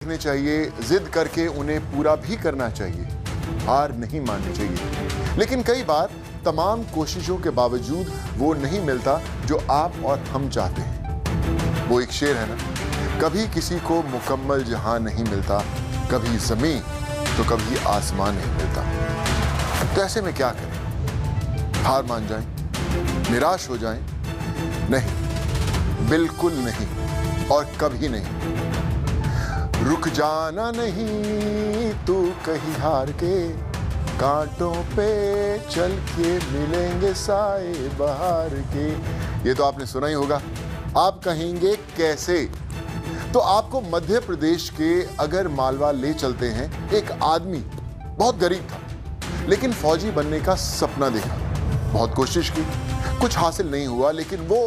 रखने चाहिए, जिद करके उन्हें पूरा भी करना चाहिए, हार नहीं माननी चाहिए। लेकिन कई बार तमाम कोशिशों के बावजूद वो नहीं मिलता जो आप और हम चाहते हैं। वो एक शेर है ना, कभी किसी को मुकम्मल जहां नहीं मिलता, कभी जमीन तो कभी आसमान नहीं मिलता। तो ऐसे में क्या करें? हार मान जाएं? निराश हो जाएं? नहीं, बिल्कुल नहीं और कभी नहीं। रुक जाना नहीं तू कहीं हार के, कांटों पे चल के मिलेंगे साए बहार के। ये तो आपने सुना ही होगा। आप कहेंगे कैसे? तो आपको मध्य प्रदेश के अगर मालवा ले चलते हैं। एक आदमी बहुत गरीब था, लेकिन फौजी बनने का सपना देखा, बहुत कोशिश की, कुछ हासिल नहीं हुआ, लेकिन वो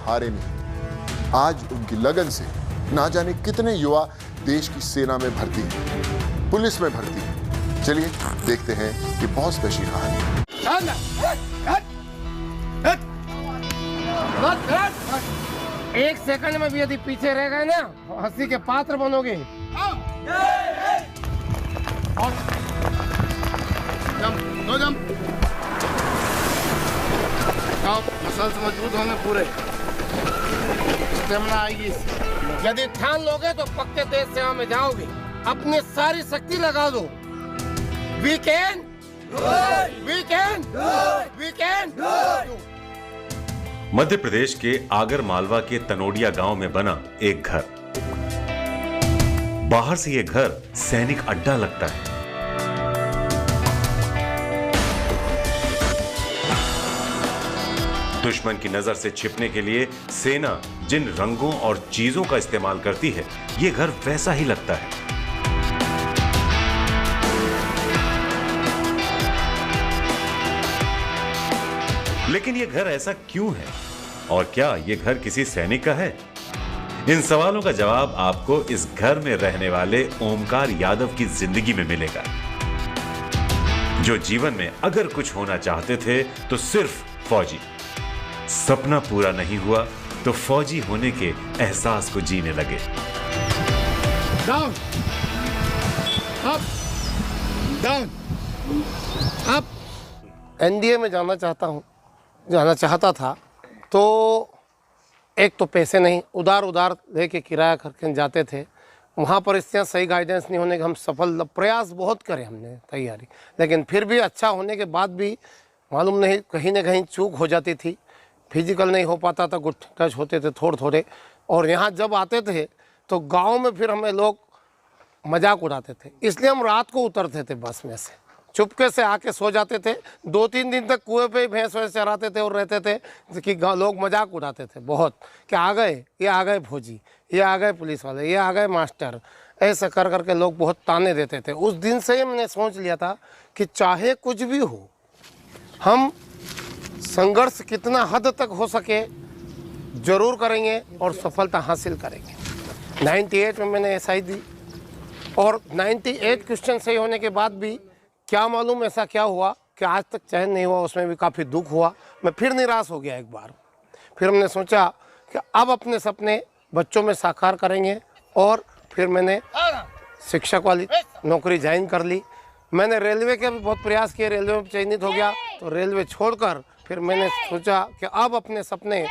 हारे नहीं। आज उनकी लगन से ना जाने कितने युवा देश की सेना में भर्ती हैं, पुलिस में भर्ती हैं। चलिए देखते हैं कि बहुत स्पेशल कहानी। एक सेकंड में भी यदि पीछे रह गए ना, हंसी के पात्र बनोगे। मसल्स मजबूत होने पूरे, स्टेमिना आएगी। यदि ठान लोगे तो पक्के देश सेवा में जाओगे। अपनी सारी शक्ति लगा दो। We can, we can, we can। Madhya Pradesh के आगर मालवा के तनोडिया गांव में बना एक घर। बाहर से यह घर सैनिक अड्डा लगता है। दुश्मन की नजर से छिपने के लिए सेना जिन रंगों और चीजों का इस्तेमाल करती है, यह घर वैसा ही लगता है। लेकिन यह घर ऐसा क्यों है और क्या यह घर किसी सैनिक का है? इन सवालों का जवाब आपको इस घर में रहने वाले ओमकार यादव की जिंदगी में मिलेगा, जो जीवन में अगर कुछ होना चाहते थे तो सिर्फ फौजी। सपना पूरा नहीं हुआ तो फौजी होने के एहसास को जीने लगे। Down, up, down, up. NDA में जाना चाहता था, तो एक तो पैसे नहीं, उधार लेके किराया करके जाते थे। वहाँ परिस्थितियाँ सही गाइडेंस नहीं होने के हम सफल प्रयास बहुत करे हमने तैयारी, लेकिन फिर भी अच्छा होने के बाद भी मालूम नहीं कहीं ना कहीं चूक हो जाती थी। फिजिकल नहीं हो पाता था, गुड टच होते थे थोड़े। और यहाँ जब आते थे तो गांव में फिर हमें लोग मजाक उड़ाते थे, इसलिए हम रात को उतरते थे बस में से, चुपके से आके सो जाते थे। 2-3 दिन तक कुएं पे भैंस वैंस चराते थे और रहते थे कि लोग मजाक उड़ाते थे बहुत कि आ गए, ये आ गए फौजी, ये आ गए पुलिस वाले, ये आ गए मास्टर। ऐसा कर करके लोग बहुत ताने देते थे। उस दिन से ही मैंने सोच लिया था कि चाहे कुछ भी हो, हम संघर्ष कितना हद तक हो सके जरूर करेंगे और सफलता हासिल करेंगे। 98 में मैंने एसआई दी और 98 क्वेश्चन सही होने के बाद भी क्या मालूम ऐसा क्या हुआ कि आज तक चयन नहीं हुआ। उसमें भी काफ़ी दुख हुआ। मैं फिर निराश हो गया एक बार। फिर हमने सोचा कि अब अपने सपने बच्चों में साकार करेंगे और फिर मैंने शिक्षक वाली नौकरी ज्वाइन कर ली। मैंने रेलवे के भी बहुत प्रयास किए, रेलवे में चयनित हो गया तो रेलवे छोड़कर फिर मैंने सोचा कि अब अपने सपने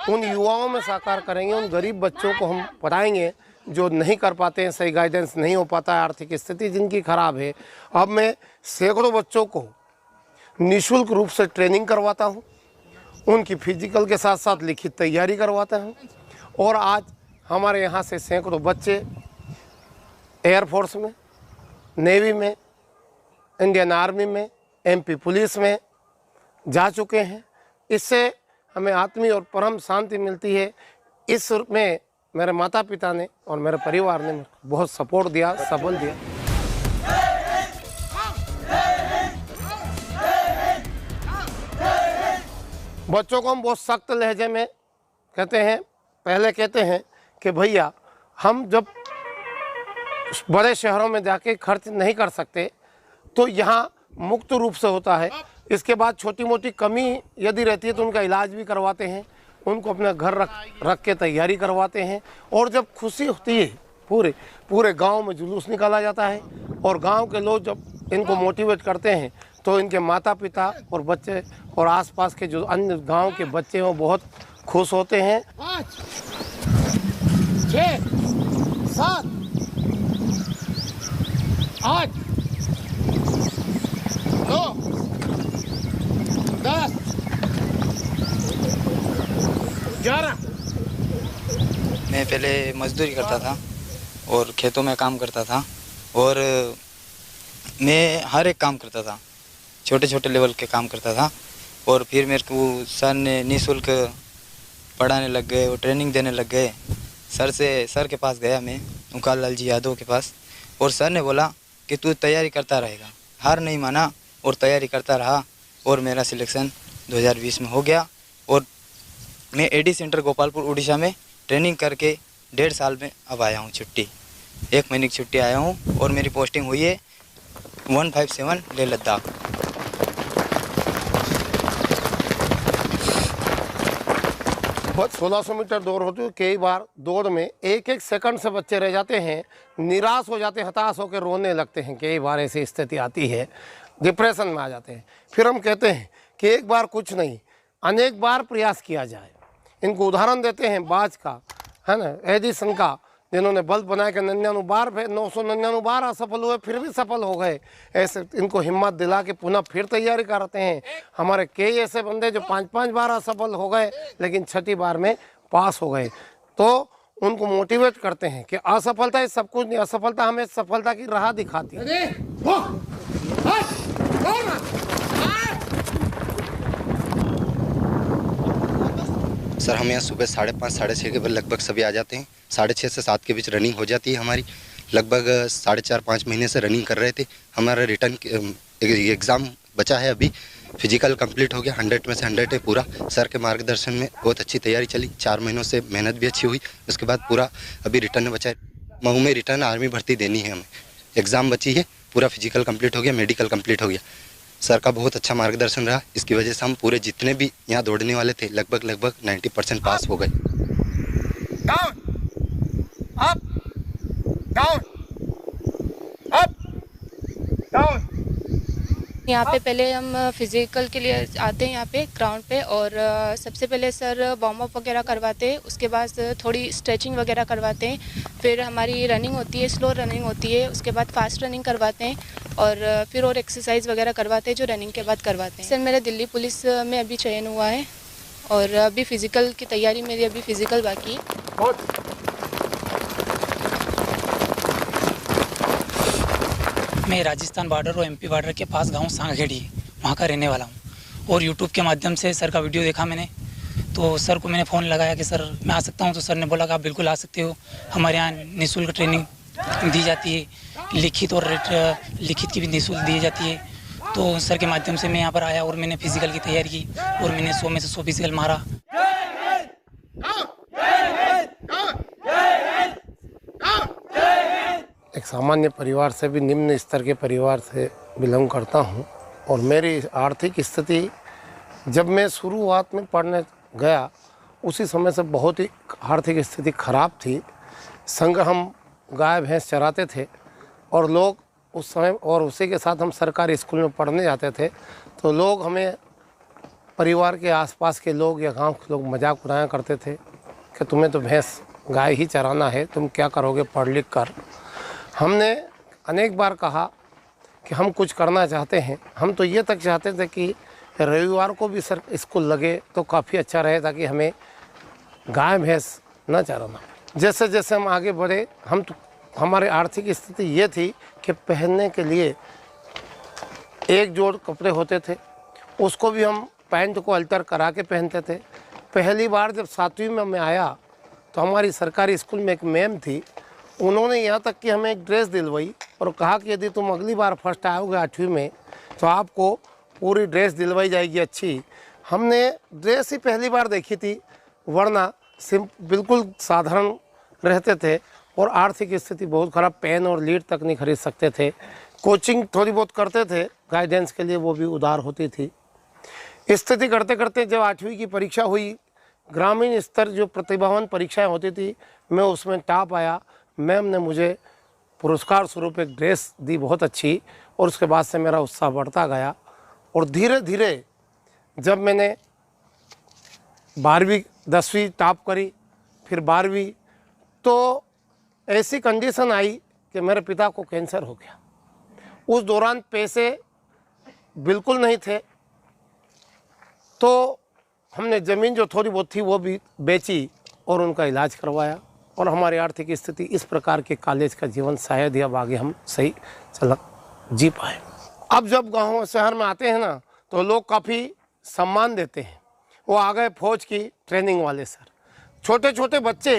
उन युवाओं में साकार करेंगे, उन गरीब बच्चों को हम पढ़ाएंगे जो नहीं कर पाते हैं, सही गाइडेंस नहीं हो पाता है, आर्थिक स्थिति जिनकी खराब है। अब मैं सैकड़ों बच्चों को निःशुल्क रूप से ट्रेनिंग करवाता हूं, उनकी फिजिकल के साथ साथ लिखित तैयारी करवाता हूं। और आज हमारे यहाँ से सैकड़ों बच्चे एयरफोर्स में, नेवी में, इंडियन आर्मी में, एमपी पुलिस में जा चुके हैं। इससे हमें आत्मीय और परम शांति मिलती है। इस में मेरे माता पिता ने और मेरे परिवार ने बहुत सपोर्ट दिया, सबल दिया। बच्चों को हम बहुत सख्त लहजे में कहते हैं, पहले कहते हैं कि भैया हम जब बड़े शहरों में जाके खर्च नहीं कर सकते तो यहाँ मुक्त रूप से होता है। इसके बाद छोटी मोटी कमी यदि रहती है तो उनका इलाज भी करवाते हैं, उनको अपने घर रख के तैयारी करवाते हैं। और जब खुशी होती है पूरे गांव में जुलूस निकाला जाता है और गांव के लोग जब इनको मोटिवेट करते हैं तो इनके माता पिता और बच्चे और आसपास के जो अन्य गांव के बच्चे हैं वो बहुत खुश होते हैं। 5 6 7 8 9 10 11। मैं पहले मजदूरी करता था और खेतों में काम करता था और मैं हर एक काम करता था, छोटे छोटे लेवल के काम करता था। और फिर मेरे को सर ने निःशुल्क पढ़ाने लग गए और ट्रेनिंग देने लग गए। सर के पास गया मैं, ओंकार लाल जी यादव के पास, और सर ने बोला कि तू तैयारी करता रहेगा। हार नहीं माना और तैयारी करता रहा और मेरा सिलेक्शन 2020 में हो गया। और मैं एडी सेंटर गोपालपुर उड़ीसा में ट्रेनिंग करके 1.5 साल में अब आया हूँ छुट्टी, 1 महीने की छुट्टी आया हूँ और मेरी पोस्टिंग हुई है 157 लेह लद्दाख। बहुत 1600 मीटर दौड़ होती है। कई बार दौड़ में एक सेकंड से बच्चे रह जाते हैं, निराश हो जाते हैं, हताश होकर रोने लगते हैं। कई बार ऐसी स्थिति आती है, डिप्रेशन में आ जाते हैं। फिर हम कहते हैं कि एक बार कुछ नहीं, अनेक बार प्रयास किया जाए। इनको उदाहरण देते हैं बाज का, है ना, एडिसन का, जिन्होंने बल्ब बनाया कि 99 बार 999 बार असफल हुए फिर भी सफल हो गए। ऐसे इनको हिम्मत दिला के पुनः फिर तैयारी करते हैं। हमारे कई ऐसे बंदे जो 5-5 बार असफल हो गए लेकिन 6ठी बार में पास हो गए। तो उनको मोटिवेट करते हैं कि असफलता ही सब कुछ नहीं, असफलता हमें सफलता की राह दिखाती है। सर हम यहाँ सुबह 5:30 साढ़े 6 के बजे लगभग सभी आ जाते हैं। 6:30 से 7 के बीच रनिंग हो जाती है हमारी। लगभग 4.5-5 महीने से रनिंग कर रहे थे। हमारा रिटर्न एग्ज़ाम बचा है अभी, फिजिकल कंप्लीट हो गया, 100 में से 100 है पूरा। सर के मार्गदर्शन में बहुत अच्छी तैयारी चली, 4 महीनों से मेहनत भी अच्छी हुई। उसके बाद पूरा अभी रिटर्न बचा है। मऊ में रिटर्न आर्मी भर्ती देनी है हमें, एग्ज़ाम बची है, पूरा फिजिकल कंप्लीट हो गया, मेडिकल कंप्लीट हो गया। सर का बहुत अच्छा मार्गदर्शन रहा, इसकी वजह से हम पूरे जितने भी यहाँ दौड़ने वाले थे लगभग 90% पास हो गए। Down up down up down. यहाँ पे पहले हम फिज़िकल के लिए आते हैं यहाँ पे ग्राउंड पे, और सबसे पहले सर वार्म अप वगैरह करवाते हैं। उसके बाद थोड़ी स्ट्रेचिंग वगैरह करवाते हैं। फिर हमारी रनिंग होती है, स्लो रनिंग होती है। उसके बाद फास्ट रनिंग करवाते हैं और फिर और एक्सरसाइज वगैरह करवाते हैं जो रनिंग के बाद करवाते हैं। सर मेरा दिल्ली पुलिस में अभी चयन हुआ है और अभी फ़िज़िकल की तैयारी मेरी अभी फ़िज़िकल बाकी है। मैं राजस्थान बॉर्डर और एमपी बॉर्डर के पास गांव सांगखेड़ी वहां का रहने वाला हूं और यूट्यूब के माध्यम से सर का वीडियो देखा मैंने, तो सर को मैंने फ़ोन लगाया कि सर मैं आ सकता हूं, तो सर ने बोला कि आप बिल्कुल आ सकते हो। हमारे यहाँ निःशुल्क ट्रेनिंग दी जाती है, लिखित और लिखित की भी निःशुल्क दी जाती है। तो सर के माध्यम से मैं यहाँ पर आया और मैंने फिजिकल की तैयारी की और मैंने 100 में से 100 फिजिकल मारा। एक सामान्य परिवार से भी निम्न स्तर के परिवार से बिलोंग करता हूं और मेरी आर्थिक स्थिति जब मैं शुरुआत में पढ़ने गया उसी समय से बहुत ही आर्थिक स्थिति खराब थी। संग हम गाय भैंस चराते थे और लोग उस समय, और उसी के साथ हम सरकारी स्कूल में पढ़ने जाते थे, तो लोग हमें, परिवार के आसपास के लोग या गांव के लोग मजाक उड़ाया करते थे कि तुम्हें तो भैंस गाय ही चराना है, तुम क्या करोगे पढ़ लिख कर। हमने अनेक बार कहा कि हम कुछ करना चाहते हैं। हम तो ये तक चाहते थे कि रविवार को भी सर स्कूल लगे तो काफ़ी अच्छा रहे, ताकि हमें गाय भैंस न चराना। जैसे जैसे हम आगे बढ़े, हमारी आर्थिक स्थिति ये थी कि पहनने के लिए एक जोड़ कपड़े होते थे, उसको भी हम पैंट को अल्टर करा के पहनते थे। पहली बार जब 7वीं में मैं आया तो हमारी सरकारी स्कूल में एक मैम थी, उन्होंने यहाँ तक कि हमें एक ड्रेस दिलवाई और कहा कि यदि तुम अगली बार फर्स्ट आओगे 8वीं में तो आपको पूरी ड्रेस दिलवाई जाएगी अच्छी। हमने ड्रेस ही पहली बार देखी थी, वरना बिल्कुल साधारण रहते थे और आर्थिक स्थिति बहुत ख़राब, पेन और लीड तक नहीं खरीद सकते थे। कोचिंग थोड़ी बहुत करते थे गाइडेंस के लिए, वो भी उधार होती थी। स्थिति करते करते जब 8वीं की परीक्षा हुई, ग्रामीण स्तर जो प्रतिभावान परीक्षाएं होती थी, मैं उसमें टॉप आया। मैम ने मुझे पुरस्कार स्वरूप एक ड्रेस दी बहुत अच्छी, और उसके बाद से मेरा उत्साह बढ़ता गया। और धीरे धीरे जब मैंने 12वीं 10वीं टॉप करी, फिर 12वीं, तो ऐसी कंडीशन आई कि मेरे पिता को कैंसर हो गया। उस दौरान पैसे बिल्कुल नहीं थे, तो हमने ज़मीन जो थोड़ी बहुत थी वो भी बेची और उनका इलाज करवाया। और हमारी आर्थिक स्थिति इस प्रकार के कॉलेज का जीवन शायद ही अब आगे हम सही जी पाए। अब जब गाँव शहर में आते हैं ना, तो लोग काफ़ी सम्मान देते हैं। वो आ गए फौज की ट्रेनिंग वाले सर, छोटे छोटे बच्चे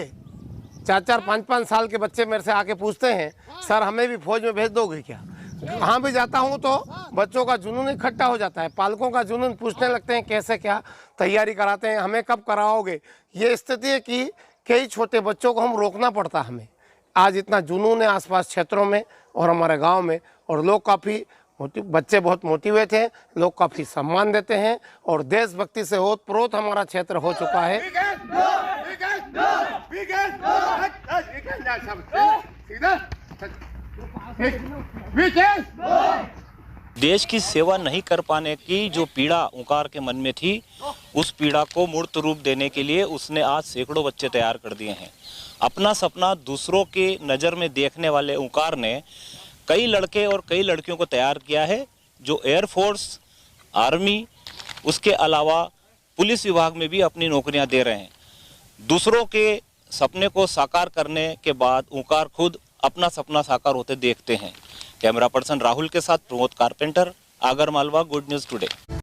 4-4, 5-5 साल के बच्चे मेरे से आके पूछते हैं, सर हमें भी फौज में भेज दोगे क्या? कहाँ भी जाता हूँ तो बच्चों का जुनून इकट्ठा हो जाता है, पालकों का जुनून, पूछने लगते हैं कैसे क्या तैयारी कराते हैं, हमें कब कराओगे। ये स्थिति है कि कई छोटे बच्चों को हम रोकना पड़ता हमें। आज इतना जुनून है आसपास क्षेत्रों में और हमारे गांव में, और लोग काफ़ी बच्चे बहुत मोटिवेट हैं, लोग काफ़ी सम्मान देते हैं, और देशभक्ति से ओतप्रोत हमारा क्षेत्र हो चुका है। देश की सेवा नहीं कर पाने की जो पीड़ा ओंकार के मन में थी, उस पीड़ा को मूर्त रूप देने के लिए उसने आज सैकड़ों बच्चे तैयार कर दिए हैं। अपना सपना दूसरों के नज़र में देखने वाले ओंकार ने कई लड़के और कई लड़कियों को तैयार किया है, जो एयरफोर्स, आर्मी, उसके अलावा पुलिस विभाग में भी अपनी नौकरियां दे रहे हैं। दूसरों के सपने को साकार करने के बाद ओंकार खुद अपना सपना साकार होते देखते हैं। कैमरा पर्सन राहुल के साथ Pramod carpenter, Agar Malwa, good news today.